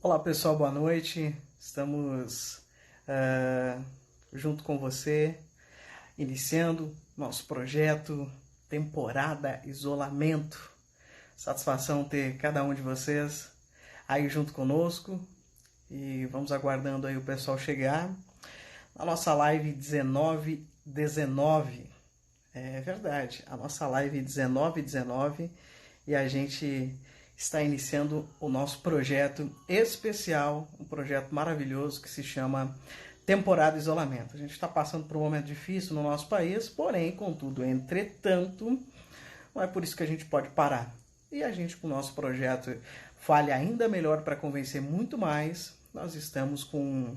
Olá pessoal, boa noite. Estamos ah, junto com você, iniciando nosso projeto Temporada Isolamento. Satisfação ter cada um de vocês aí junto conosco e vamos aguardando aí o pessoal chegar. Na nossa live 1919, é verdade, a nossa live 1919 e a gente está iniciando o nosso projeto especial, um projeto maravilhoso que se chama Temporada Isolamento. A gente está passando por um momento difícil no nosso país, porém, contudo, entretanto, não é por isso que a gente pode parar. E a gente, com o nosso projeto Fale Ainda Melhor para convencer muito mais, nós estamos com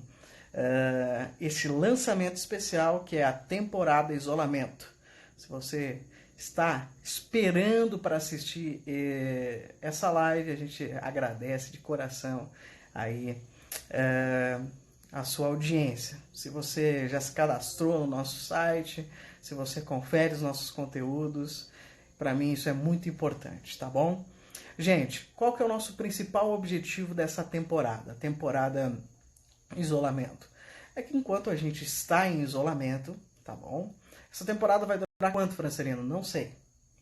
esse lançamento especial que é a Temporada Isolamento. Se você está esperando para assistir essa live, a gente agradece de coração aí a sua audiência. Se você já se cadastrou no nosso site, se você confere os nossos conteúdos, para mim isso é muito importante, tá bom? Gente, qual que é o nosso principal objetivo dessa temporada? Temporada isolamento. É que enquanto a gente está em isolamento, tá bom? Essa temporada vai durar quanto, Francelino? Não sei.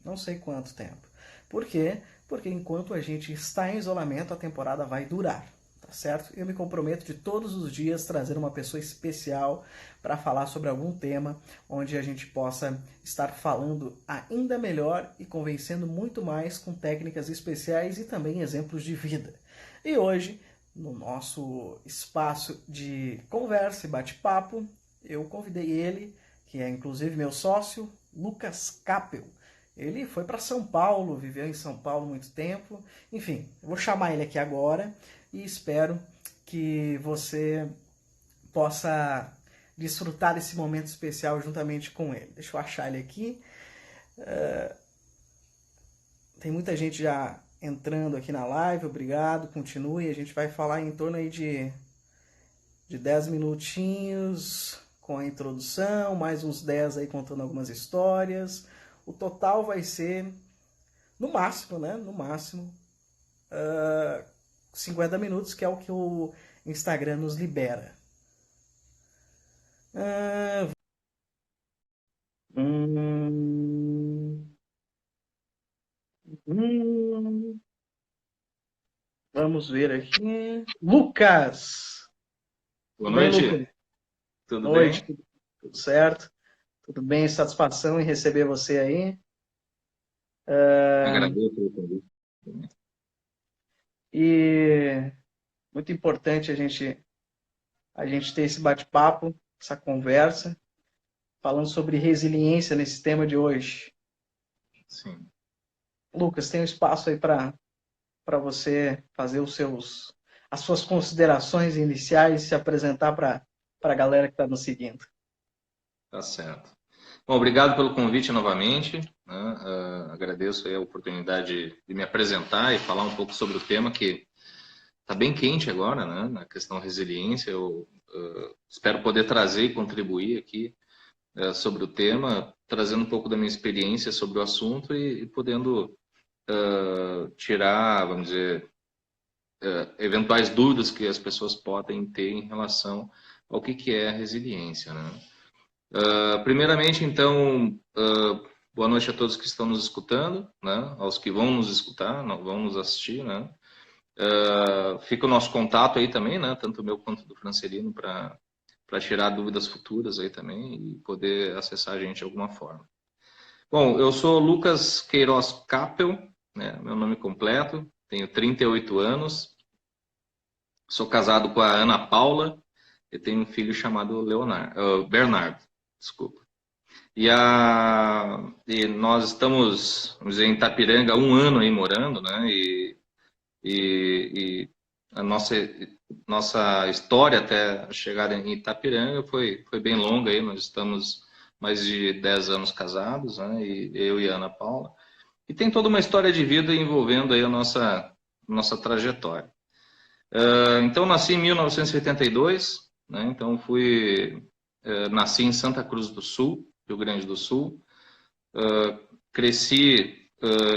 Não sei quanto tempo. Por quê? Porque enquanto a gente está em isolamento, a temporada vai durar. Tá certo? Eu me comprometo de todos os dias trazer uma pessoa especial para falar sobre algum tema onde a gente possa estar falando ainda melhor e convencendo muito mais com técnicas especiais e também exemplos de vida. E hoje, no nosso espaço de conversa e bate-papo, eu convidei ele, que é inclusive meu sócio, Lucas Capel. Ele foi para São Paulo, viveu em São Paulo muito tempo. Enfim, eu vou chamar ele aqui agora e espero que você possa desfrutar desse momento especial juntamente com ele. Deixa eu achar ele aqui. Tem muita gente já entrando aqui na live, obrigado, continue. A gente vai falar em torno aí de 10 minutinhos com a introdução, mais uns 10 aí contando algumas histórias. O total vai ser, no máximo, né? No máximo, 50 minutos, que é o que o Instagram nos libera. Ah, hum, hum, vamos ver aqui. Lucas! Boa Tudo bem, noite, Lucas? tudo Noite, bem? tudo certo? Tudo bem? Satisfação em receber você aí. Agradeço pelo convite. E muito importante a gente ter esse bate-papo, essa conversa, falando sobre resiliência nesse tema de hoje. Sim, Lucas, tem um espaço aí para você fazer as suas considerações iniciais e se apresentar para a galera que está nos seguindo. tá certo. Bom, obrigado pelo convite novamente, né? Agradeço aí a oportunidade de me apresentar e falar um pouco sobre o tema que está bem quente agora, né? Na questão resiliência. Eu espero poder trazer e contribuir aqui sobre o tema, trazendo um pouco da minha experiência sobre o assunto e podendo tirar, vamos dizer, eventuais dúvidas que as pessoas podem ter em relação ao que é a resiliência, né? Primeiramente, então, boa noite a todos que estão nos escutando, né? Aos que vão nos escutar, não, vão nos assistir, né? Fica o nosso contato aí também, né? Tanto o meu quanto do Francelino para tirar dúvidas futuras aí também e poder acessar a gente de alguma forma. Bom, eu sou Lucas Queiroz Capel, né? Meu nome completo, tenho 38 anos, sou casado com a Ana Paula e tenho um filho chamado Bernardo, desculpa. E nós estamos, vamos dizer, em Itapiranga há um ano aí morando, né? E a nossa história até chegar em Itapiranga foi bem longa aí. Nós estamos mais de 10 anos casados, né? E eu e a Ana Paula. E tem toda uma história de vida envolvendo aí a nossa trajetória. Então, nasci em 1982, né? Então, nasci em Santa Cruz do Sul, Rio Grande do Sul. Cresci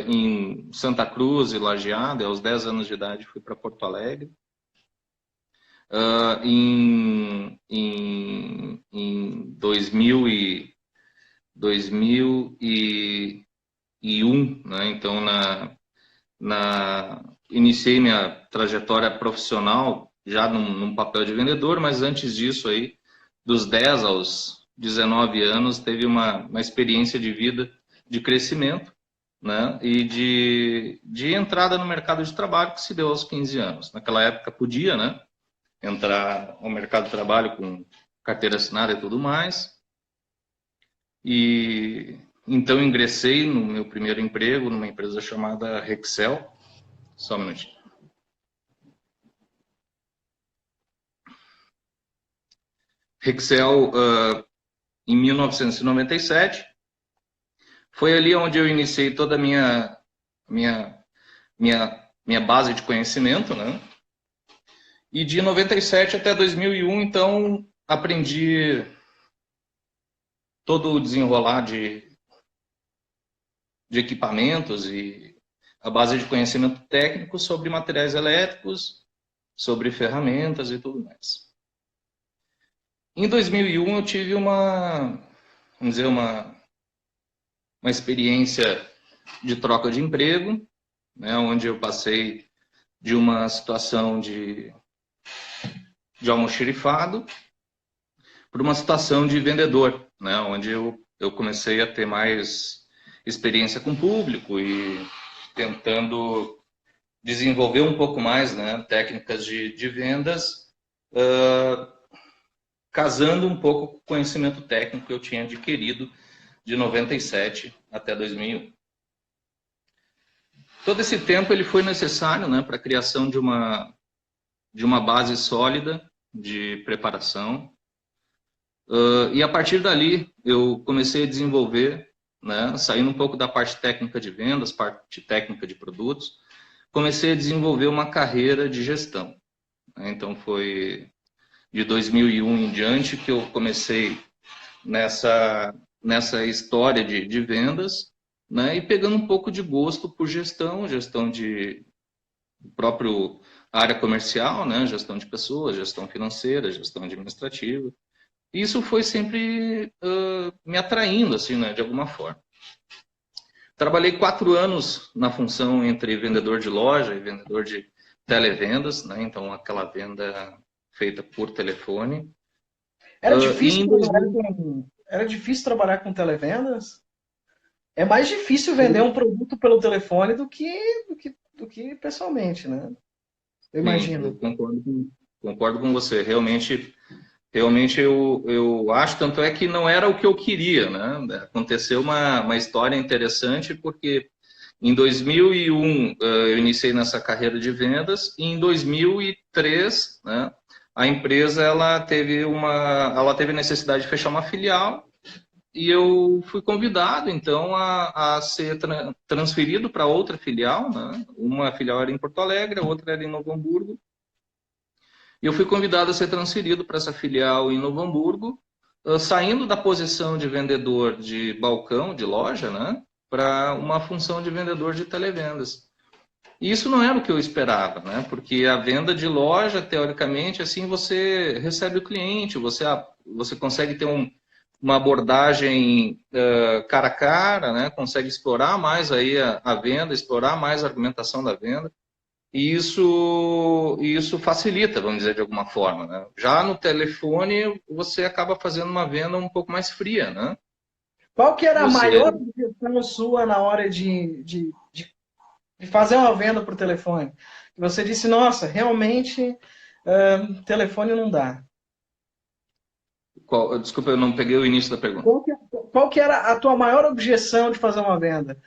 em Santa Cruz e Lajeado, e aos 10 anos de idade fui para Porto Alegre. em 2001, né? Então, iniciei minha trajetória profissional já num papel de vendedor, mas antes disso aí, dos 10 aos 19 anos, teve uma experiência de vida de crescimento, né? E de entrada no mercado de trabalho que se deu aos 15 anos. Naquela época podia, né? Entrar no mercado de trabalho com carteira assinada e tudo mais. E então ingressei no meu primeiro emprego numa empresa chamada Rexel. Só um minutinho. Rexel, em 1997, foi ali onde eu iniciei toda a minha base de conhecimento, né? E de 97 até 2001, então, aprendi todo o desenrolar de equipamentos e a base de conhecimento técnico sobre materiais elétricos, sobre ferramentas e tudo mais. Em 2001 eu tive vamos dizer, uma experiência de troca de emprego, né, onde eu passei de uma situação de almoxarifado para uma situação de vendedor, né, onde eu comecei a ter mais experiência com o público e tentando desenvolver um pouco mais, né, técnicas de vendas, casando um pouco com o conhecimento técnico que eu tinha adquirido de 97 até 2001. Todo esse tempo ele foi necessário, né, para a criação de uma base sólida de preparação. E a partir dali eu comecei a desenvolver, né, saindo um pouco da parte técnica de vendas, parte técnica de produtos, comecei a desenvolver uma carreira de gestão. Então foi de 2001 em diante que eu comecei nessa história de vendas, né, e pegando um pouco de gosto por gestão de próprio área comercial, né, gestão de pessoas, gestão financeira, gestão administrativa. E isso foi sempre me atraindo, assim, né, de alguma forma. Trabalhei 4 anos na função entre vendedor de loja e vendedor de televendas, né, então aquela venda feita por telefone. Era difícil trabalhar com televendas? É mais difícil vender um produto pelo telefone do que pessoalmente, né? Eu imagino. Eu concordo com você. Realmente eu acho, tanto é que não era o que eu queria, né? Aconteceu uma história interessante, porque em 2001 eu iniciei nessa carreira de vendas, e em 2003, né, a empresa ela teve necessidade de fechar uma filial, e eu fui convidado, então, a ser transferido para outra filial, né? Uma filial era em Porto Alegre, a outra era em Novo Hamburgo. E eu fui convidado a ser transferido para essa filial em Novo Hamburgo, saindo da posição de vendedor de balcão, de loja, né, para uma função de vendedor de televendas. E isso não era o que eu esperava, né, porque a venda de loja, teoricamente, assim, você recebe o cliente, você consegue ter uma abordagem cara a cara, né, consegue explorar mais aí a venda, explorar mais a argumentação da venda. E isso facilita, vamos dizer, de alguma forma, né? Já no telefone, você acaba fazendo uma venda um pouco mais fria, né? Qual que era a maior objeção sua na hora de fazer uma venda por telefone? Você disse, nossa, realmente, telefone não dá. Desculpa, eu não peguei o início da pergunta. Qual que era a tua maior objeção de fazer uma venda?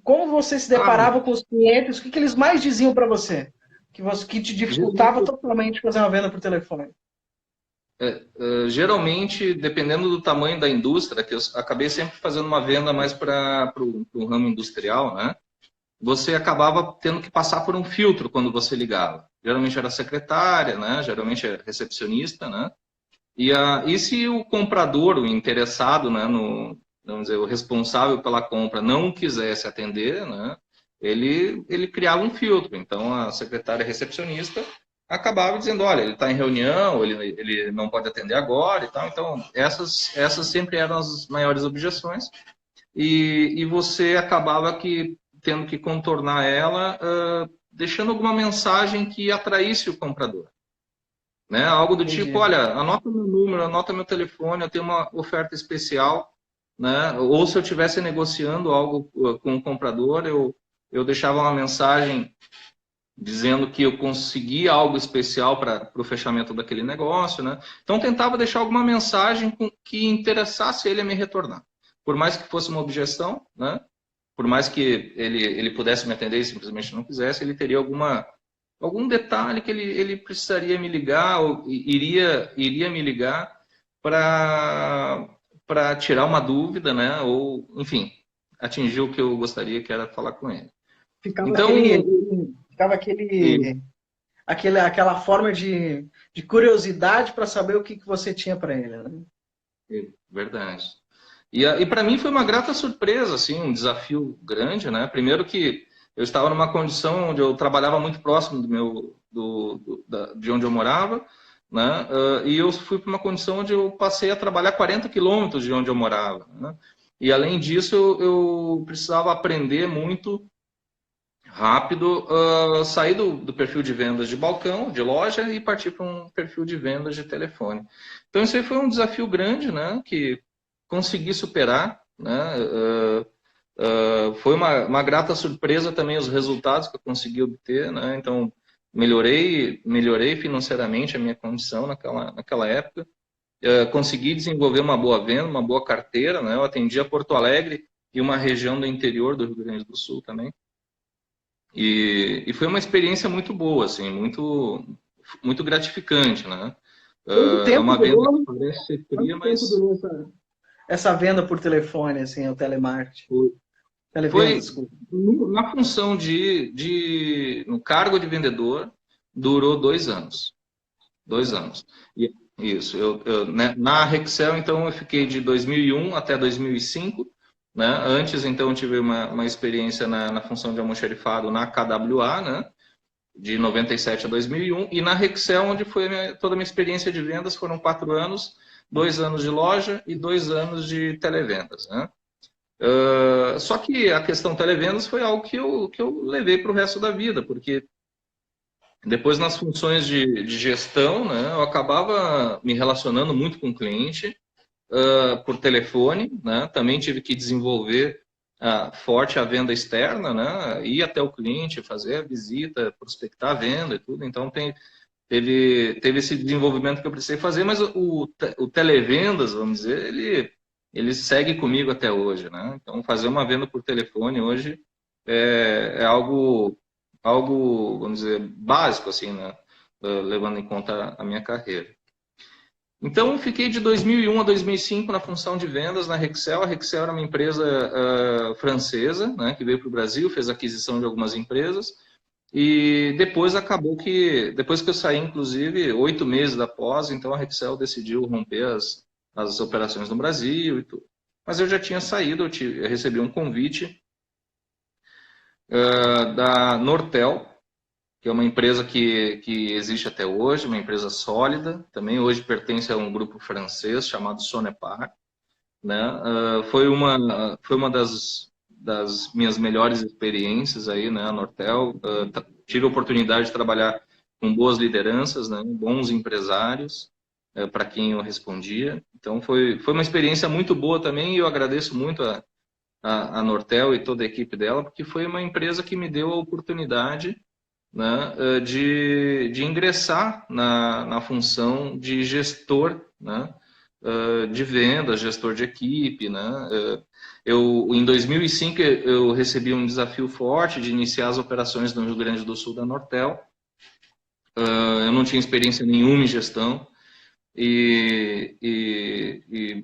Como você se deparava com os clientes? O que eles mais diziam para você? Que te dificultava totalmente fazer uma venda por telefone? Geralmente, dependendo do tamanho da indústria, que eu acabei sempre fazendo uma venda mais para o ramo industrial, né? Você acabava tendo que passar por um filtro quando você ligava. Geralmente era secretária, né? Geralmente era recepcionista, né? E se o comprador, o interessado, né, vamos dizer, o responsável pela compra não quisesse atender, né, ele criava um filtro. Então, a secretária recepcionista acabava dizendo, olha, ele está em reunião, ele não pode atender agora e tal. Então, essas sempre eram as maiores objeções. E você acabava tendo que contornar ela, deixando alguma mensagem que atraísse o comprador. Né? Algo do tipo, Entendi. olha, anota meu número, anota meu telefone, eu tenho uma oferta especial. Né? Ou se eu estivesse negociando algo com o comprador, eu deixava uma mensagem dizendo que eu conseguia algo especial para o fechamento daquele negócio. Né? Então, tentava deixar alguma mensagem que interessasse ele a me retornar. Por mais que fosse uma objeção, né? Por mais que ele pudesse me atender e simplesmente não quisesse, ele teria algum detalhe que ele precisaria me ligar, ou iria me ligar para tirar uma dúvida, né? Ou, enfim, atingir o que eu gostaria, que era falar com ele. Ficava Então, ficava e- aquela forma de curiosidade para saber o que, que você tinha para ele, né? verdade. E para mim foi uma grata surpresa, assim, um desafio grande, né? Primeiro que eu estava numa condição onde eu trabalhava muito próximo de onde eu morava, né? E eu fui para uma condição onde eu passei a trabalhar 40 quilômetros de onde eu morava, né? E além disso, eu precisava aprender muito rápido, sair do perfil de vendas de balcão, de loja, e partir para um perfil de vendas de telefone. Então, isso aí foi um desafio grande, né? Que consegui superar, né? Foi uma grata surpresa também os resultados que eu consegui obter, né? Então, melhorei financeiramente a minha condição naquela época. Consegui desenvolver uma boa venda, uma boa carteira, né? Eu atendia Porto Alegre e uma região do interior do Rio Grande do Sul também. E foi uma experiência muito boa, assim, muito gratificante, né? Quanto É tempo uma venda que durou? parece ser fria, Quanto tempo mas durou essa venda por telefone, assim, o telemarketing? Televendas, foi desculpa. na função no cargo de vendedor, durou 2 anos. 2 anos. Isso. Né, na Rexel, então, eu fiquei de 2001 até 2005. Né? Antes, então, eu tive uma experiência na função de almoxarifado na KWA, né? De 97 a 2001, e na Rexel, onde foi toda a minha experiência de vendas, foram 4 anos, 2 anos de loja e 2 anos de televendas. Né? Só que a questão televendas foi algo que eu levei para o resto da vida, porque depois nas funções de gestão, né, eu acabava me relacionando muito com o cliente, por telefone, né? Também tive que desenvolver forte a venda externa, né? Ir até o cliente, fazer a visita, prospectar a venda e tudo. Então teve esse desenvolvimento que eu precisei fazer, mas o televendas, vamos dizer, ele segue comigo até hoje, né? Então fazer uma venda por telefone hoje é algo, vamos dizer, básico, assim, né? Levando em conta a minha carreira. Então, fiquei de 2001 a 2005 na função de vendas na Rexel. A Rexel era uma empresa francesa, né, que veio para o Brasil, fez aquisição de algumas empresas. E depois depois que eu saí, inclusive, 8 meses após, então a Rexel decidiu romper as operações no Brasil e tudo. Mas eu já tinha saído, eu recebi um convite da Nortel, que é uma empresa que existe até hoje, uma empresa sólida, também hoje pertence a um grupo francês chamado Sonepar, né? Foi uma das minhas melhores experiências aí, né, a Nortel. Tive a oportunidade de trabalhar com boas lideranças, né, bons empresários, para quem eu respondia. Então foi uma experiência muito boa também, e eu agradeço muito a Nortel e toda a equipe dela, porque foi uma empresa que me deu a oportunidade, né, de ingressar na função de gestor, né, de vendas, gestor de equipe. Né. Em 2005, eu recebi um desafio forte de iniciar as operações no Rio Grande do Sul da Nortel. Eu não tinha experiência nenhuma em gestão, e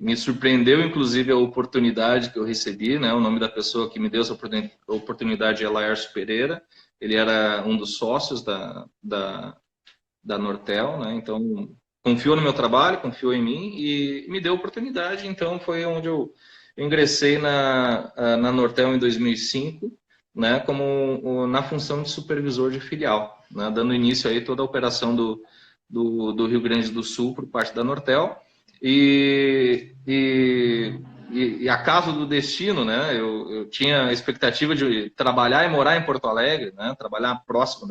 me surpreendeu, inclusive, a oportunidade que eu recebi, né? O nome da pessoa que me deu essa oportunidade é Laércio Pereira. Ele era um dos sócios da Nortel, né? Então, confiou no meu trabalho, confiou em mim e me deu a oportunidade. Então, foi onde eu ingressei na Nortel em 2005, né, como na função de supervisor de filial, né, dando início aí toda a operação do Rio Grande do Sul por parte da Nortel. E acaso do destino, né, eu tinha a expectativa de trabalhar e morar em Porto Alegre, né, trabalhar próximo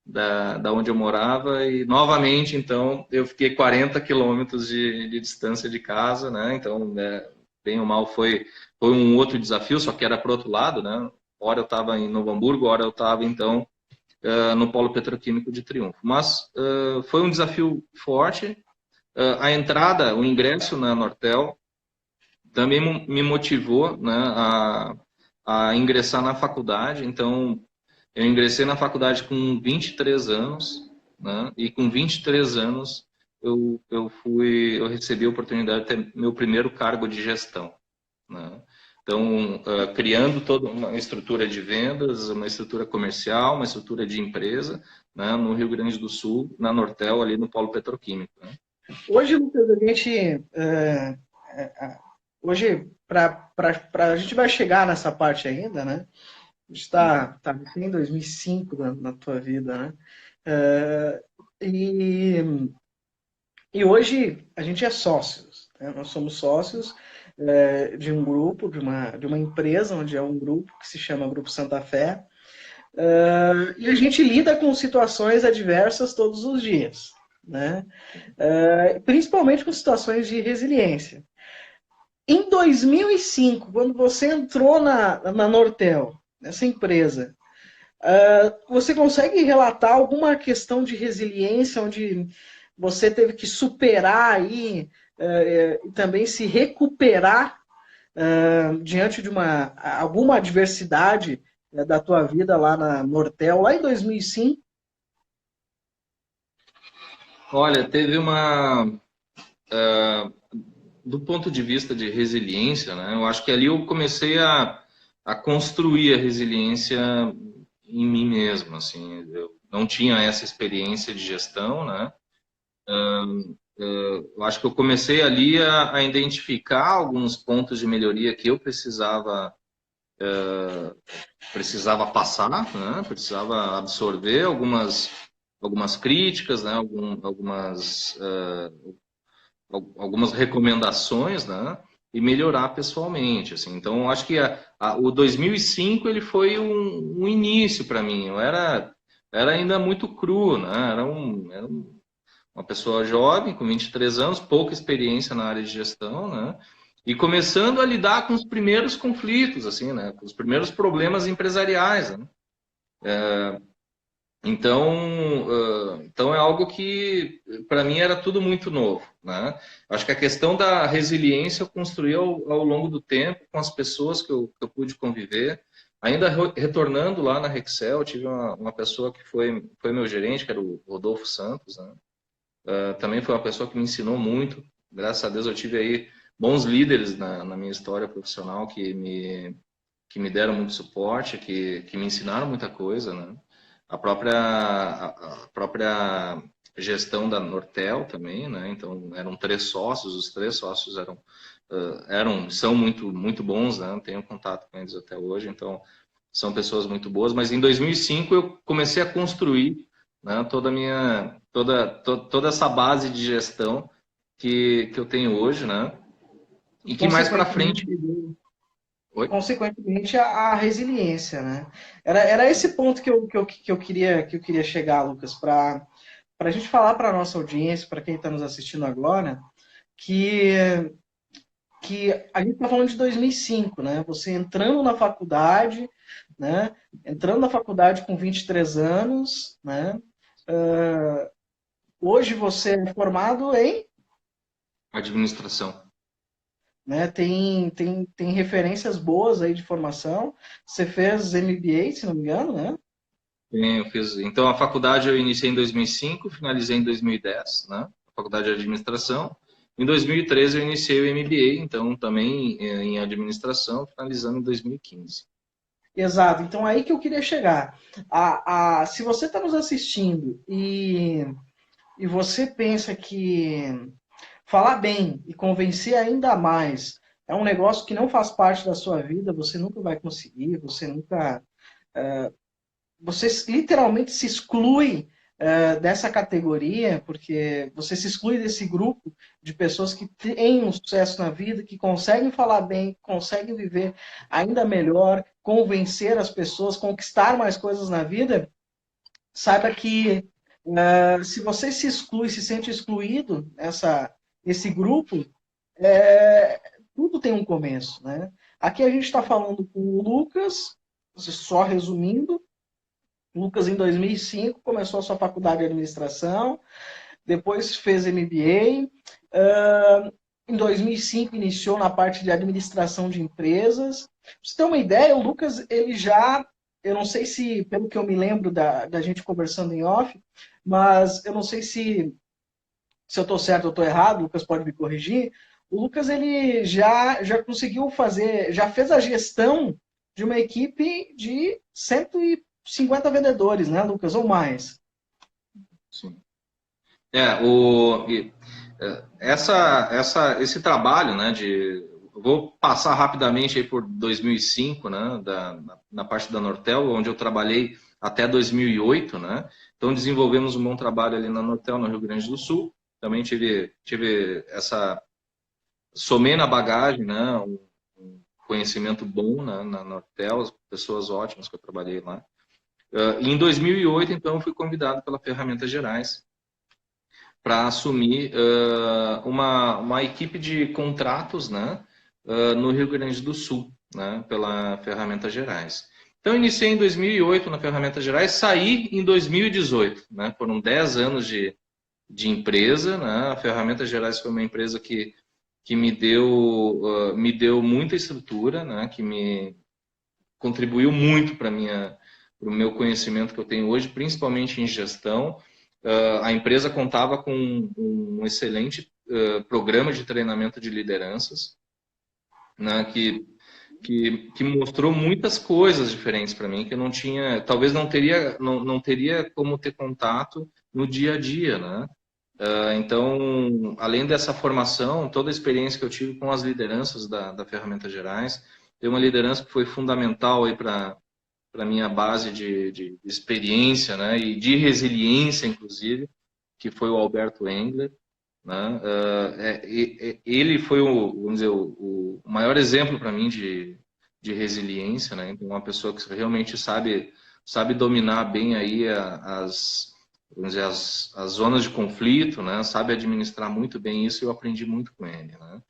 da onde eu morava, e novamente, então, eu fiquei 40 quilômetros de distância de casa, né, então, bem ou mal, foi um outro desafio, só que era para o outro lado, né, hora eu estava em Novo Hamburgo, hora eu estava, então, no Polo Petroquímico de Triunfo. Mas foi um desafio forte. A entrada, o ingresso na Nortel também me motivou, né, a ingressar na faculdade. Então, eu ingressei na faculdade com 23 anos, né, e com 23 anos eu recebi a oportunidade de ter meu primeiro cargo de gestão, né? Então, criando toda uma estrutura de vendas, uma estrutura comercial, uma estrutura de empresa, né, no Rio Grande do Sul, na Nortel, ali no Polo Petroquímico, né? Hoje, Lucas, a gente. Hoje, a gente vai chegar nessa parte ainda, né? A gente tá em 2005 na tua vida, né? É, e, e hoje a gente é sócios, né? Nós somos sócios de um grupo, de uma empresa, onde é um grupo que se chama Grupo Santa Fé, e a gente lida com situações adversas todos os dias, né? Principalmente com situações de resiliência. Em 2005, quando você entrou na Nortel, nessa empresa, você consegue relatar alguma questão de resiliência onde você teve que superar aí e também se recuperar diante de alguma adversidade da tua vida lá na Nortel, lá em 2005? Olha, teve do ponto de vista de resiliência, né? Eu acho que ali eu comecei a construir a resiliência em mim mesmo, assim. Eu não tinha essa experiência de gestão, né? Eu acho que eu comecei ali a identificar alguns pontos de melhoria que eu precisava passar, né? Precisava absorver algumas críticas, né? Algumas recomendações, né? E melhorar pessoalmente, assim. Então, eu acho que o 2005 ele foi um início para mim. Era ainda muito cru, né? Uma pessoa jovem, com 23 anos, pouca experiência na área de gestão, né? E começando a lidar com os primeiros conflitos, assim, né? Com os primeiros problemas empresariais, né? Então é algo que para mim era tudo muito novo, né? Acho que a questão da resiliência eu construí ao longo do tempo com as pessoas que eu pude conviver. Ainda retornando lá na Rexel, eu tive uma pessoa que foi meu gerente, que era o Rodolfo Santos, né? Também foi uma pessoa que me ensinou muito. Graças a Deus eu tive aí bons líderes na minha história profissional que me deram muito suporte, que me ensinaram muita coisa, né? A própria gestão da Nortel também, né? Então eram 3 sócios, os 3 sócios são muito muito bons, né? Tenho contato com eles até hoje, então são pessoas muito boas. Mas em 2005 eu comecei a construir, né, toda essa base de gestão que eu tenho hoje, né? E que mais para frente. Consequentemente, Oi? consequentemente a resiliência, né? Era esse ponto que eu queria chegar, Lucas, para a gente falar para a nossa audiência, para quem está nos assistindo agora, que, que a gente está falando de 2005, né? Você entrando na faculdade, né? Entrando na faculdade com 23 anos, né? Hoje você é formado em, Administração. né? Tem referências boas aí de formação. Você fez MBA, se não me engano, né? Eu fiz, então, a faculdade eu iniciei em 2005, finalizei em 2010, né? A faculdade de administração. Em 2013 eu iniciei o MBA, então também em administração, finalizando em 2015. Exato. Então aí que eu queria chegar. Se você está nos assistindo e você pensa que falar bem e convencer ainda mais é um negócio que não faz parte da sua vida, você nunca vai conseguir, você nunca. você literalmente se exclui dessa categoria, porque você se exclui desse grupo de pessoas que têm um sucesso na vida, que conseguem falar bem, conseguem viver ainda melhor, convencer as pessoas, conquistar mais coisas na vida. Saiba que se você se exclui, se sente excluído esse grupo, tudo tem um começo, né? Aqui a gente está falando com o Lucas, só resumindo. O Lucas, em 2005, começou a sua faculdade de administração, depois fez MBA. Em 2005, iniciou na parte de administração de empresas. Pra você ter uma ideia, o Lucas, ele já, eu não sei se, pelo que eu me lembro da gente conversando em off, mas eu não sei se eu estou certo ou estou errado, o Lucas pode me corrigir. O Lucas, ele já conseguiu fazer, já fez a gestão de uma equipe de 150 vendedores, né, Lucas, ou mais. Sim. Esse trabalho, né, eu vou passar rapidamente aí por 2005, né, na parte da Nortel, onde eu trabalhei até 2008, né, então desenvolvemos um bom trabalho ali na Nortel, no Rio Grande do Sul, também somei na bagagem, né, um conhecimento bom, né, na Nortel, pessoas ótimas que eu trabalhei lá. E em 2008, então, eu fui convidado pela Ferramentas Gerais para assumir uma equipe de contratos, né, no Rio Grande do Sul, né, pela Ferramentas Gerais. Então, eu iniciei em 2008 na Ferramentas Gerais, saí em 2018. Né, foram 10 anos de empresa. Né, a Ferramentas Gerais foi uma empresa que me deu muita estrutura, né, que me contribuiu muito para o meu conhecimento que eu tenho hoje, principalmente em gestão. A empresa contava com um excelente programa de treinamento de lideranças, né, que mostrou muitas coisas diferentes para mim, que eu não tinha, talvez não teria como ter contato no dia a dia, né? Então, além dessa formação, toda a experiência que eu tive com as lideranças da Ferramentas Gerais, tem uma liderança que foi fundamental aí para a minha base de experiência, né, e de resiliência, inclusive, que foi o Alberto Engler. Né? Ele foi vamos dizer, o maior exemplo para mim de resiliência, né? Então, uma pessoa que realmente sabe dominar bem aí vamos dizer, as zonas de conflito, né? Sabe administrar muito bem isso, e eu aprendi muito com ele. Né?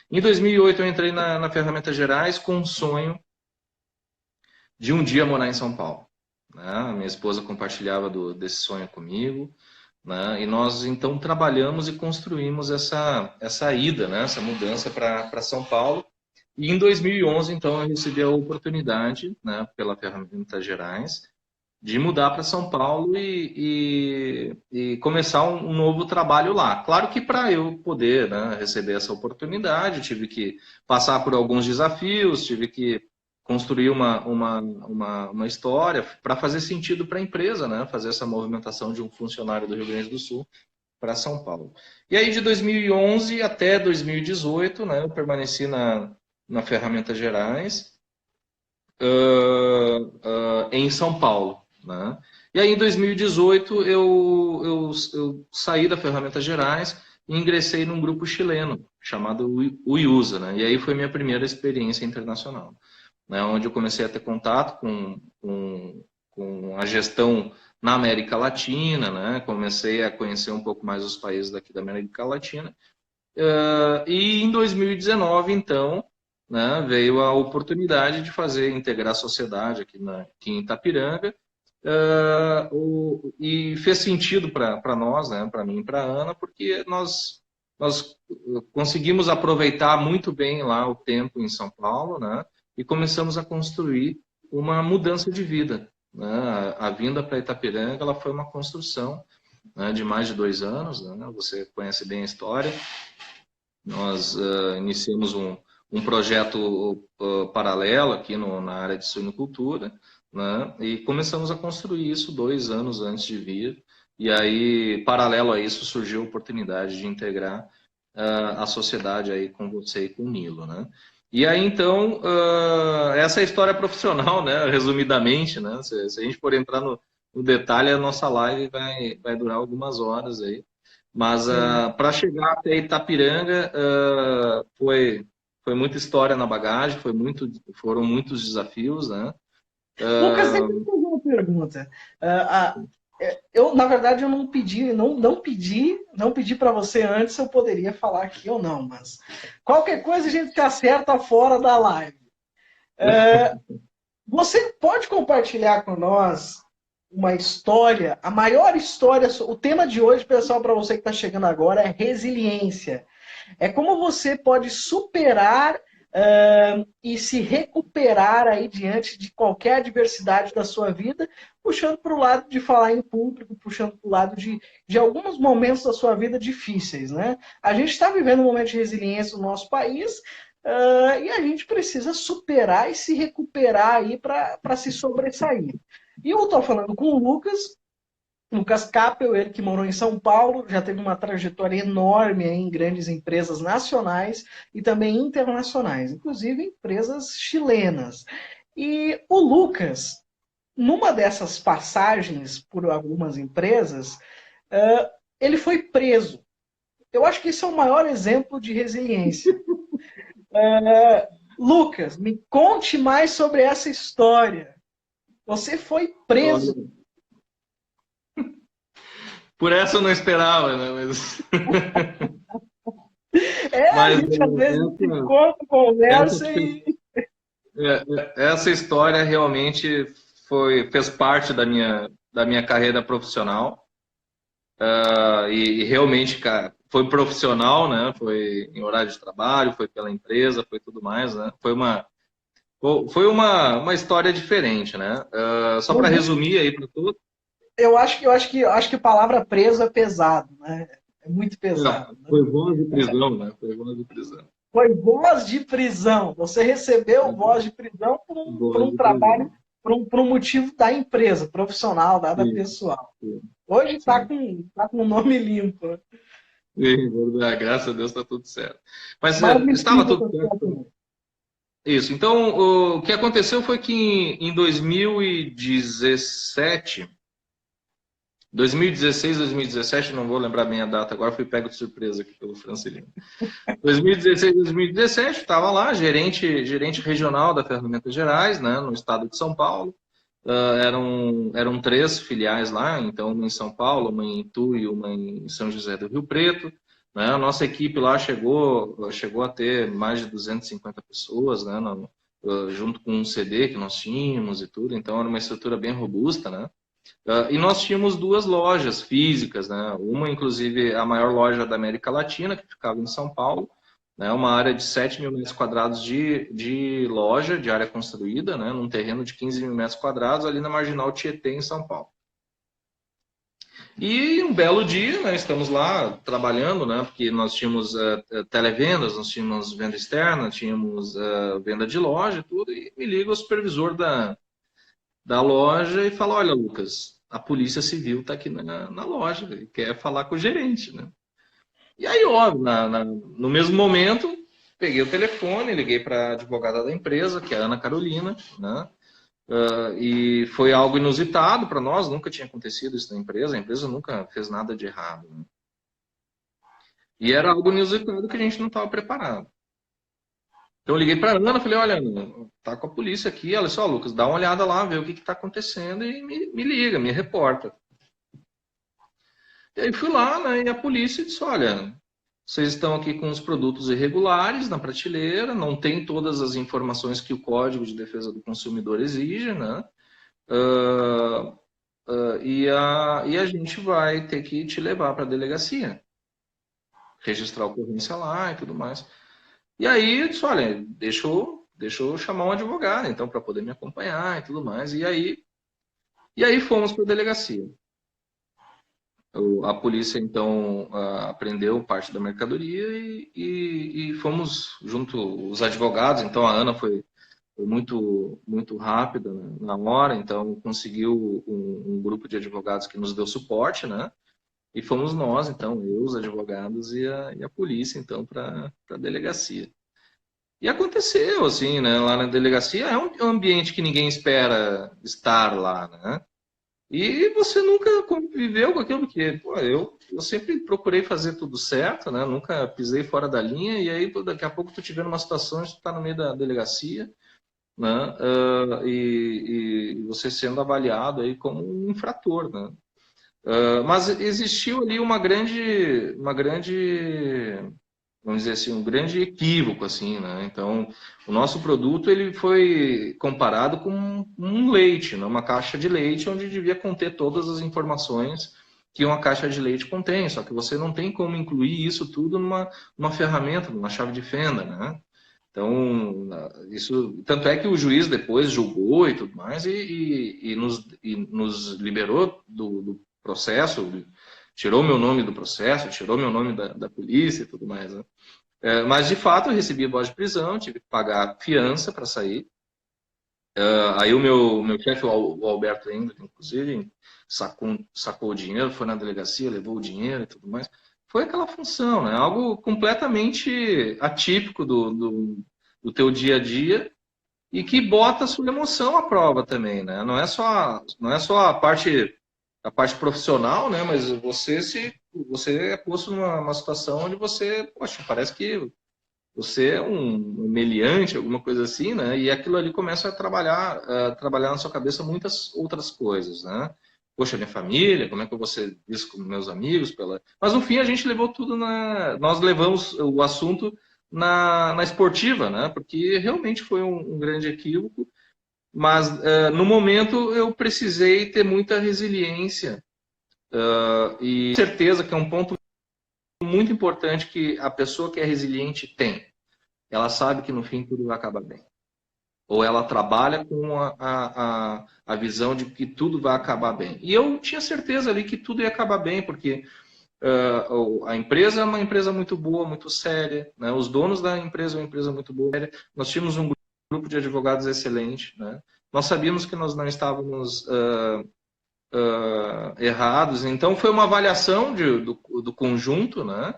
Em 2008 eu entrei na Ferramentas Gerais com um sonho de um dia morar em São Paulo. Né? Minha esposa compartilhava desse sonho comigo, né? E nós então trabalhamos e construímos essa ida, né? Essa mudança para São Paulo. E em 2011, então, eu recebi a oportunidade, né, pela Ferramentas Gerais, de mudar para São Paulo e começar um novo trabalho lá. Claro que para eu poder, né, receber essa oportunidade, eu tive que passar por alguns desafios, tive que construir uma história para fazer sentido para a empresa, né, fazer essa movimentação de um funcionário do Rio Grande do Sul para São Paulo. E aí, de 2011 até 2018, né, eu permaneci na Ferramentas Gerais, em São Paulo. Né? E aí, em 2018, eu saí da Ferramentas Gerais e ingressei num grupo chileno chamado UIUSA. Né? E aí foi minha primeira experiência internacional, né? Onde eu comecei a ter contato com a gestão na América Latina, né? Comecei a conhecer um pouco mais os países daqui da América Latina. E em 2019, então, né, veio a oportunidade de integrar a sociedade aqui em Itapiranga, e fez sentido para nós, né, para mim e para a Ana, porque nós conseguimos aproveitar muito bem lá o tempo em São Paulo, né, e começamos a construir uma mudança de vida. Né? A vinda para Itapiranga ela foi uma construção, né, de mais de 2 anos, né? Você conhece bem a história. Nós iniciamos um projeto paralelo aqui na área de suinocultura, né? E começamos a construir isso 2 anos antes de vir. E aí, paralelo a isso, surgiu a oportunidade de integrar a sociedade aí com você e com o Nilo. Né? E aí, então, essa é a história profissional, né? Resumidamente, né? Se a gente for entrar no detalhe, a nossa live vai durar algumas horas aí. Mas Sim. para chegar até Itapiranga, foi muita história na bagagem, foram muitos desafios, né? Lucas, deixa eu te fazer uma pergunta. Eu, na verdade, eu não pedi, não pedi para você antes se eu poderia falar aqui ou não, mas qualquer coisa a gente te acerta fora da live. Você pode compartilhar com nós uma história, a maior história, o tema de hoje, pessoal, para você que está chegando agora, é resiliência. É como você pode superar e se recuperar aí diante de qualquer adversidade da sua vida, puxando para o lado de falar em público, puxando para o lado de alguns momentos da sua vida difíceis, né? A gente está vivendo um momento de resiliência no nosso país e a gente precisa superar e se recuperar aí para se sobressair. E eu estou falando com o Lucas Capel, ele que morou em São Paulo, já teve uma trajetória enorme em grandes empresas nacionais e também internacionais, inclusive empresas chilenas. E o Lucas, numa dessas passagens por algumas empresas, ele foi preso. Eu acho que isso é o maior exemplo de resiliência. Lucas, me conte mais sobre essa história. Você foi preso. Por essa eu não esperava, né? Mas, A mas gente às vezes se essa, encontra, essa, conversa e essa história realmente fez parte da minha carreira profissional. E realmente, cara, foi profissional, né? Foi em horário de trabalho, foi pela empresa, foi tudo mais, né? Foi uma história diferente, né? Só para resumir aí para todos. eu acho que a palavra preso é pesado, né? É muito pesado, né? Foi voz de prisão, né? Foi voz de prisão. Foi voz de prisão. Você recebeu voz de prisão por Voz um de trabalho, prisão. por um motivo da empresa, profissional, nada Sim, pessoal. sim, Hoje está sim. com o nome limpo. Sim, verdade. Graças a Deus está tudo certo. Mas Mas me estava explica tudo essa certo. situação. Isso. Então, o que aconteceu foi que em 2016, 2017, não vou lembrar bem a data agora, fui pego de surpresa aqui pelo Francelino. 2016, 2017, estava lá, gerente regional da Ferramentas Gerais, né, no estado de São Paulo. Eram 3 filiais lá, então uma em São Paulo, uma em Itu e uma em São José do Rio Preto. Né? A nossa equipe lá chegou a ter mais de 250 pessoas, né, junto com um CD que nós tínhamos e tudo, então era uma estrutura bem robusta, né? E nós tínhamos 2 lojas físicas, né? Uma, inclusive, a maior loja da América Latina, que ficava em São Paulo, né? Uma área de 7 mil metros quadrados de loja, de área construída, né? Num terreno de 15 mil metros quadrados, ali na Marginal Tietê, em São Paulo. E um belo dia, né, estamos lá trabalhando, né, porque nós tínhamos televendas, nós tínhamos venda externa, tínhamos venda de loja e tudo, e me liga o supervisor da loja e fala, olha, Lucas, a Polícia Civil está aqui na loja e quer falar com o gerente, né? E aí, óbvio, no mesmo momento, peguei o telefone, liguei para a advogada da empresa, que é a Ana Carolina, né? E foi algo inusitado para nós, nunca tinha acontecido isso na empresa, a empresa nunca fez nada de errado, né? E era algo inusitado que a gente não estava preparado. Então eu liguei para a Ana, falei, olha, Ana, tá com a polícia aqui, ela disse, ó, Lucas, dá uma olhada lá, vê o que está acontecendo e me liga, me reporta. E aí fui lá, né, e a polícia disse, olha, vocês estão aqui com os produtos irregulares na prateleira, não tem todas as informações que o Código de Defesa do Consumidor exige, né? Uh, e a gente vai ter que te levar para a delegacia, registrar a ocorrência lá e tudo mais. E aí eu disse, olha, deixa eu chamar um advogado, então, para poder me acompanhar e tudo mais. E aí fomos para a delegacia. A polícia, então, apreendeu parte da mercadoria e fomos junto, os advogados. Então, a Ana foi muito, muito rápida, né, na hora, então conseguiu um grupo de advogados que nos deu suporte, né? E fomos nós, então, eu, os advogados e a polícia, então, para a delegacia. E aconteceu, assim, né? Lá na delegacia é um ambiente que ninguém espera estar lá, né? E você nunca conviveu com aquilo, porque pô, eu sempre procurei fazer tudo certo, né? Nunca pisei fora da linha, e aí pô, daqui a pouco tu te vê numa situação de tu tá no meio da delegacia, né? E você sendo avaliado aí como um infrator, né? Mas existiu ali vamos dizer assim, um grande equívoco, assim, né? Então, o nosso produto ele foi comparado com um leite, né? Uma caixa de leite onde devia conter todas as informações que uma caixa de leite contém, só que você não tem como incluir isso tudo numa ferramenta, numa chave de fenda, né? Então, isso, tanto é que o juiz depois julgou e tudo mais e nos liberou do processo, tirou meu nome do processo, tirou meu nome da polícia e tudo mais, né? Mas, de fato, eu recebi voz de prisão, tive que pagar fiança para sair. Aí o meu chefe, o Alberto Engler, inclusive, sacou o dinheiro, foi na delegacia, levou o dinheiro e tudo mais. Foi aquela função, né? Algo completamente atípico do teu dia a dia e que bota a sua emoção à prova também, né? Não é só a parte profissional, né? Mas você é posto numa situação onde você, poxa, parece que você é um meliante, alguma coisa assim, né? E aquilo ali começa a trabalhar na sua cabeça muitas outras coisas, né? Poxa, minha família, como é que eu vou ser isso com meus amigos? Mas no fim a gente levou tudo nós levamos o assunto na esportiva, né? Porque realmente foi um grande equívoco, mas no momento eu precisei ter muita resiliência e certeza que é um ponto muito importante que a pessoa que é resiliente tem. Ela sabe que no fim tudo vai acabar bem. Ou ela trabalha com a visão de que tudo vai acabar bem. E eu tinha certeza ali que tudo ia acabar bem, porque a empresa é uma empresa muito boa, muito séria, né? Os donos da empresa é uma empresa muito boa. Nós tínhamos um grupo de advogados excelente, né? Nós sabíamos que nós não estávamos errados, então foi uma avaliação do conjunto, né?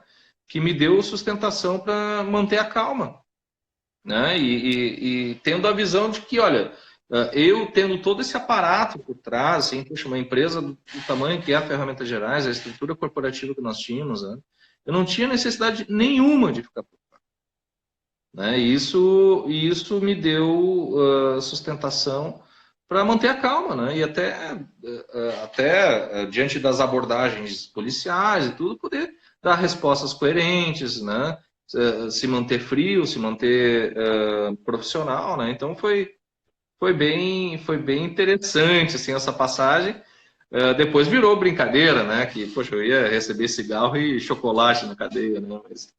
Que me deu sustentação para manter a calma, né? E tendo a visão de que, olha, eu tendo todo esse aparato por trás, assim, puxa, uma empresa do tamanho que é a Ferramentas Gerais, a estrutura corporativa que nós tínhamos, né? Eu não tinha necessidade nenhuma de ficar preocupado, né? E isso me deu sustentação para manter a calma, né? E até diante das abordagens policiais e tudo, poder dar respostas coerentes, né? Se manter frio, se manter profissional, né? Então foi bem interessante assim essa passagem. Depois virou brincadeira, né? Que poxa, eu ia receber cigarro e chocolate na cadeia, né? Mas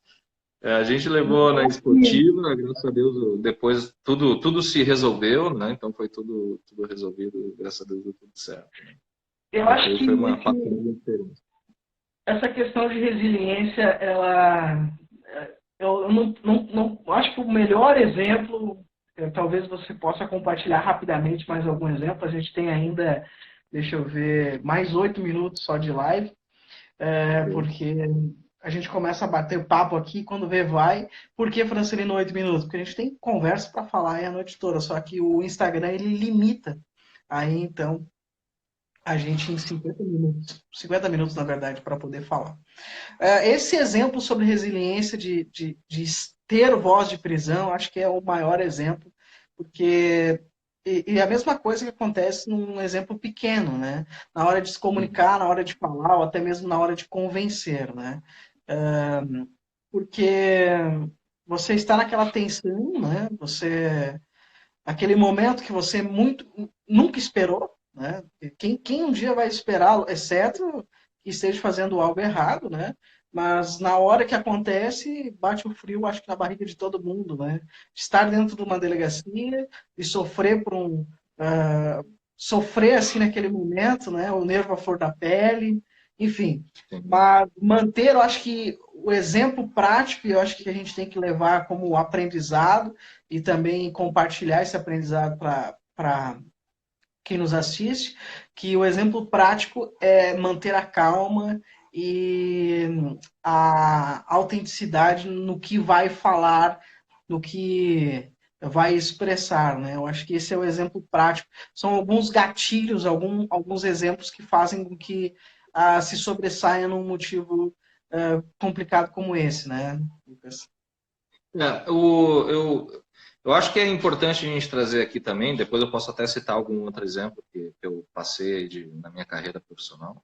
a gente levou na esportiva, graças a Deus, depois tudo se resolveu, né? Então foi tudo resolvido, graças a Deus deu tudo certo, né? Eu Mas acho foi uma que fatura diferente. essa questão de resiliência, ela, eu não acho que o melhor exemplo, talvez você possa compartilhar rapidamente mais algum exemplo. A gente tem ainda, deixa eu ver, mais 8 minutos só de live, porque a gente começa a bater o papo aqui, quando vê vai. Por que, Francelino, 8 minutos? Porque a gente tem conversa para falar aí a noite toda, só que o Instagram ele limita. Aí então a gente em 50 minutos na verdade, para poder falar. Esse exemplo sobre resiliência de ter voz de prisão, acho que é o maior exemplo, porque e a mesma coisa que acontece num exemplo pequeno, né? Na hora de se comunicar, na hora de falar, ou até mesmo na hora de convencer, né? Porque você está naquela tensão, né? Aquele momento que você nunca esperou, né? Quem um dia vai esperar, exceto que esteja fazendo algo errado, né? Mas na hora que acontece, bate o frio, acho que na barriga de todo mundo, né? Estar dentro de uma delegacia e sofrer sofrer assim naquele momento, né? O nervo à flor da pele, enfim. Mas manter, eu acho que o exemplo prático, eu acho que a gente tem que levar como aprendizado e também compartilhar esse aprendizado para quem nos assiste, que o exemplo prático é manter a calma e a autenticidade no que vai falar do que vai expressar, né? Eu acho que esse é o exemplo prático. São alguns gatilhos, alguns exemplos que fazem com que se sobressaia num motivo complicado como esse, né, Lucas? É, eu acho que é importante a gente trazer aqui também, depois eu posso até citar algum outro exemplo que eu passei na minha carreira profissional.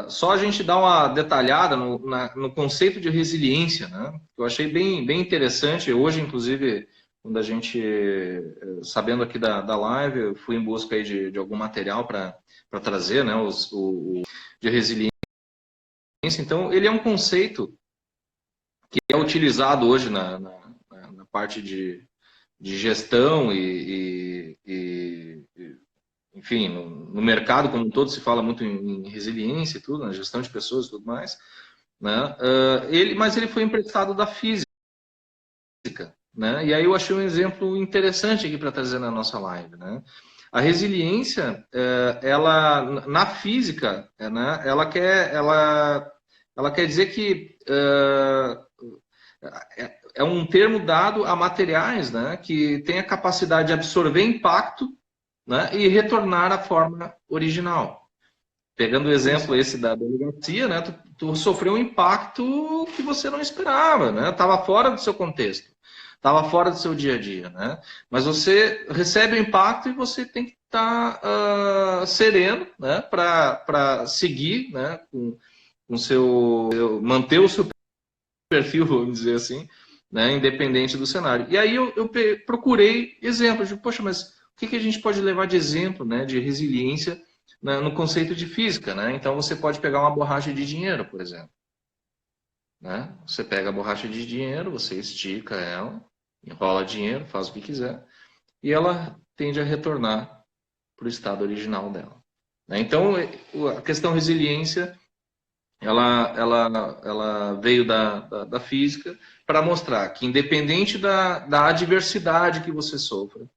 Só a gente dar uma detalhada no conceito de resiliência, né? Eu achei bem interessante. Hoje, inclusive, quando a gente, sabendo aqui da live, eu fui em busca aí de algum material para trazer, né, de resiliência. Então, ele é um conceito que é utilizado hoje na parte de gestão enfim, no mercado como um todo se fala muito em resiliência e tudo, na gestão de pessoas e tudo mais, né? Mas ele foi emprestado da física, né? E aí eu achei um exemplo interessante aqui para trazer na nossa live, né? A resiliência, ela na física, né? Ela quer dizer que é um termo dado a materiais, né? Que tem a capacidade de absorver impacto, né, e retornar à forma original. Pegando o exemplo esse da delegacia, né, tu sofreu um impacto que você não esperava, né, estava fora do seu contexto, estava fora do seu dia a dia, né, mas você recebe o impacto e você tem que estar sereno, né, para seguir, né, manter o seu perfil, vamos dizer assim, né, independente do cenário. E aí eu procurei exemplos de, poxa, mas o que a gente pode levar de exemplo, né, de resiliência, né, no conceito de física, né? Então você pode pegar uma borracha de dinheiro, por exemplo, né? Você pega a borracha de dinheiro, você estica ela, enrola dinheiro, faz o que quiser, e ela tende a retornar para o estado original dela, né? Então a questão resiliência ela veio da física para mostrar que independente da adversidade que você sofra,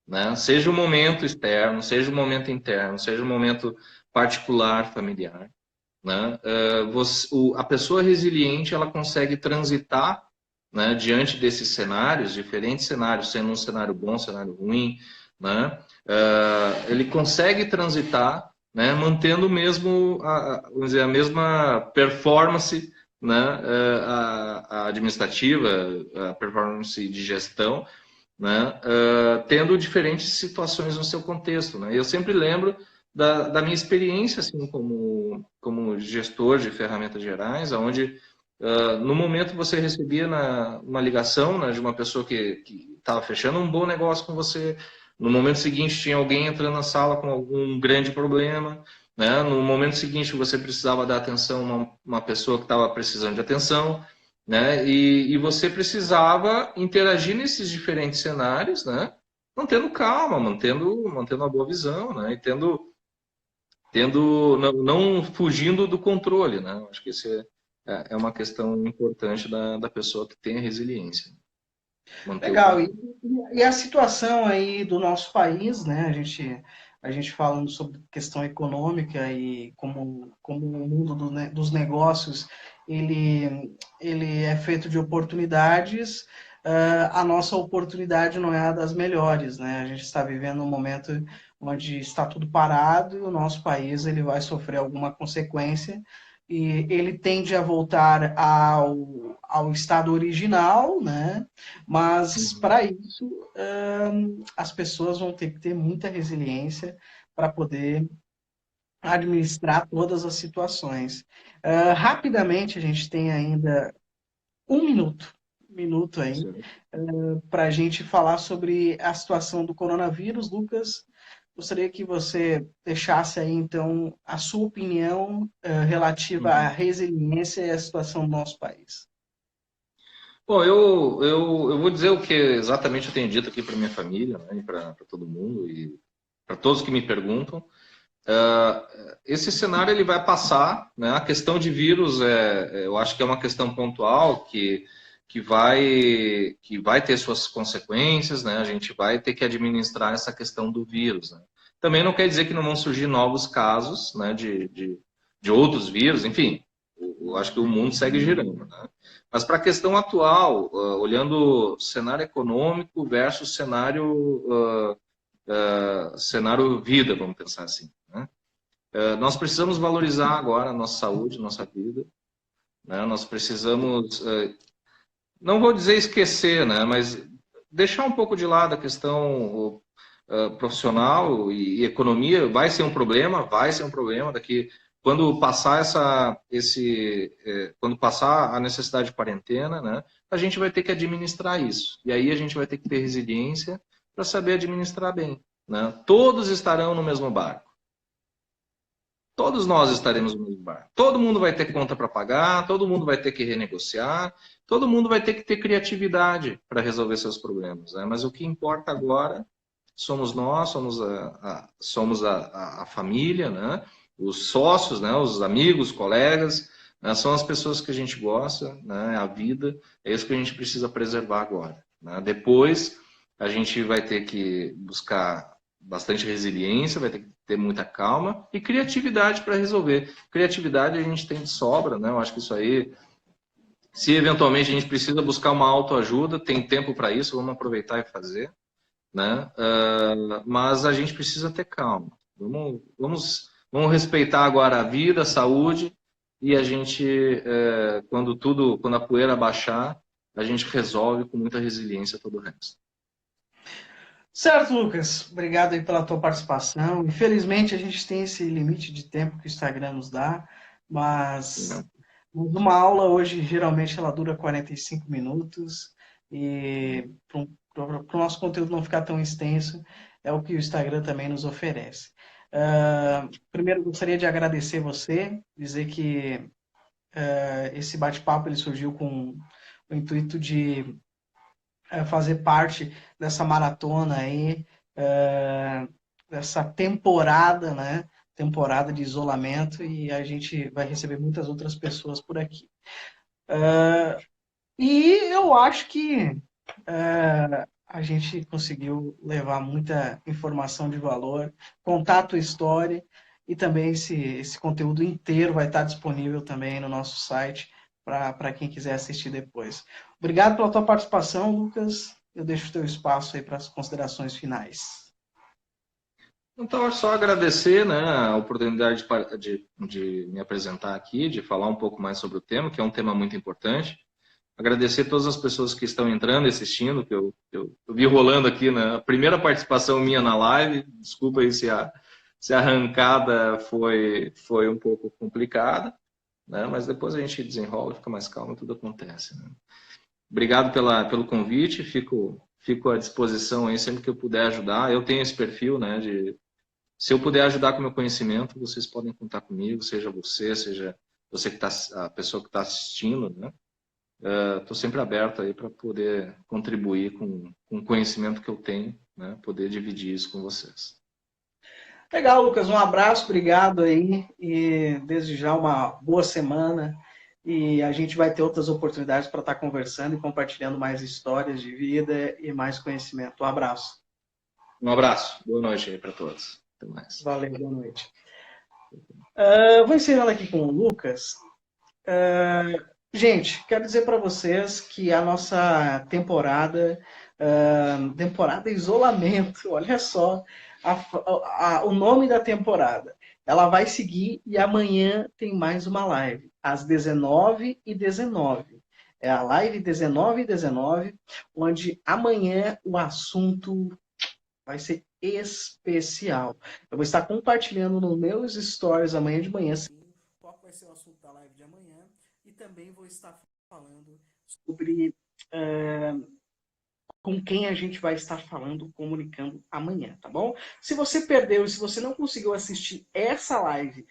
né? Seja o momento externo, seja o momento interno, seja o momento particular, familiar, né? A pessoa resiliente ela consegue transitar, né, diante desses cenários, diferentes cenários, sendo um cenário bom, um cenário ruim, né? Ele consegue transitar, né, mantendo mesmo vamos dizer, a mesma performance, né, a administrativa, a performance de gestão, né, tendo diferentes situações no seu contexto, né? Eu sempre lembro da minha experiência assim como gestor de ferramentas gerais, onde no momento você recebia uma ligação, né, de uma pessoa que estava fechando um bom negócio com você, no momento seguinte tinha alguém entrando na sala com algum grande problema, né? No momento seguinte você precisava dar atenção a uma pessoa que estava precisando de atenção, né? E você precisava interagir nesses diferentes cenários, né? Mantendo calma, mantendo uma boa visão, né? E não fugindo do controle, né? Acho que isso é uma questão importante da pessoa que tem a resiliência. Manter o Legal. controle. E a situação aí do nosso país, né? A gente falando sobre questão econômica e como o mundo dos negócios ele é feito de oportunidades. A nossa oportunidade não é a das melhores, né? A gente está vivendo um momento onde está tudo parado e o nosso país ele vai sofrer alguma consequência e ele tende a voltar ao estado original, né? Mas para isso as pessoas vão ter que ter muita resiliência para poder administrar todas as situações. Rapidamente, a gente tem ainda um minuto aí, para a gente falar sobre a situação do coronavírus. Lucas, gostaria que você deixasse aí, então, a sua opinião relativa à resiliência e à situação do nosso país. Bom, eu vou dizer o que exatamente eu tenho dito aqui para minha família, né, e para todo mundo e para todos que me perguntam. Esse cenário ele vai passar, né? A questão de vírus eu acho que é uma questão pontual que vai ter suas consequências, né? A gente vai ter que administrar essa questão do vírus, né? Também não quer dizer que não vão surgir novos casos, né, de outros vírus, enfim. eu acho que o mundo segue girando, né? Mas para a questão atual, olhando cenário econômico versus cenário vida, vamos pensar assim, né? Nós precisamos valorizar agora a nossa saúde, nossa vida, né? Nós precisamos, não vou dizer esquecer, né? Mas deixar um pouco de lado a questão profissional e economia. Vai ser um problema daqui quando passar quando passar a necessidade de quarentena, né? A gente vai ter que administrar isso. E aí a gente vai ter que ter resiliência para saber administrar bem, né? Todos estarão no mesmo barco. Todos nós estaremos no mesmo barco. Todo mundo vai ter conta para pagar, todo mundo vai ter que renegociar, todo mundo vai ter que ter criatividade para resolver seus problemas, né? Mas o que importa agora somos nós, somos a família, né? Os sócios, né? Os amigos, colegas, né? São as pessoas que a gente gosta, né? A vida, é isso que a gente precisa preservar agora, né? Depois a gente vai ter que buscar bastante resiliência, vai ter que ter muita calma e criatividade para resolver. Criatividade a gente tem de sobra, né? Eu acho que isso aí, se eventualmente a gente precisa buscar uma autoajuda, tem tempo para isso, vamos aproveitar e fazer, né? Mas a gente precisa ter calma. Vamos respeitar agora a vida, a saúde, e a gente, quando a poeira baixar, a gente resolve com muita resiliência todo o resto. Certo, Lucas. Obrigado aí pela tua participação. Infelizmente, a gente tem esse limite de tempo que o Instagram nos dá, mas uma aula hoje, geralmente, ela dura 45 minutos e para o nosso conteúdo não ficar tão extenso, é o que o Instagram também nos oferece. Primeiro, gostaria de agradecer você, dizer que esse bate-papo ele surgiu com o intuito de fazer parte dessa maratona aí, dessa temporada, né? Temporada de isolamento, e a gente vai receber muitas outras pessoas por aqui. E eu acho que a gente conseguiu levar muita informação de valor, contar a tua história, e também esse conteúdo inteiro vai estar disponível também no nosso site para quem quiser assistir depois. Obrigado pela tua participação, Lucas. Eu deixo o teu espaço aí para as considerações finais. Então, é só agradecer, né, a oportunidade de me apresentar aqui, de falar um pouco mais sobre o tema, que é um tema muito importante. Agradecer a todas as pessoas que estão entrando e assistindo, que eu vi rolando aqui na primeira participação minha na live. Desculpa aí se a arrancada foi um pouco complicada, né? Mas depois a gente desenrola, fica mais calmo e tudo acontece, né? Obrigado pelo convite, fico à disposição aí sempre que eu puder ajudar. Eu tenho esse perfil, né, se eu puder ajudar com o meu conhecimento, vocês podem contar comigo, seja você que a pessoa que está assistindo, né? Estou sempre aberto aí para poder contribuir com o conhecimento que eu tenho, né? Poder dividir isso com vocês. Legal, Lucas. Um abraço, obrigado aí. E desde já uma boa semana. E a gente vai ter outras oportunidades para estar conversando e compartilhando mais histórias de vida e mais conhecimento. Um abraço. Um abraço. Boa noite aí para todos. Até mais. Valeu, boa noite. Vou encerrando aqui com o Lucas. Gente, quero dizer para vocês que a nossa temporada isolamento, olha só o nome da temporada. Ela vai seguir e amanhã tem mais uma live, às 19h19. É a live 19h19, onde amanhã o assunto vai ser especial. Eu vou estar compartilhando nos meus stories amanhã de manhã qual vai ser o assunto da live de amanhã. E também vou estar falando sobre com quem a gente vai estar falando, comunicando amanhã, tá bom? Se você perdeu e se você não conseguiu assistir essa live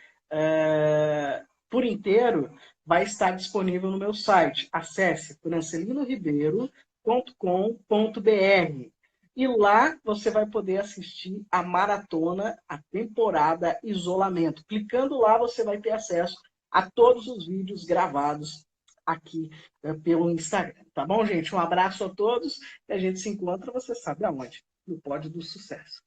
por inteiro, vai estar disponível no meu site. Acesse francelinoribeiro.com.br e lá você vai poder assistir a maratona, a temporada Isolamento. Clicando lá, você vai ter acesso a todos os vídeos gravados aqui pelo Instagram. Tá bom, gente? Um abraço a todos e a gente se encontra, você sabe aonde? No Pódio do Sucesso.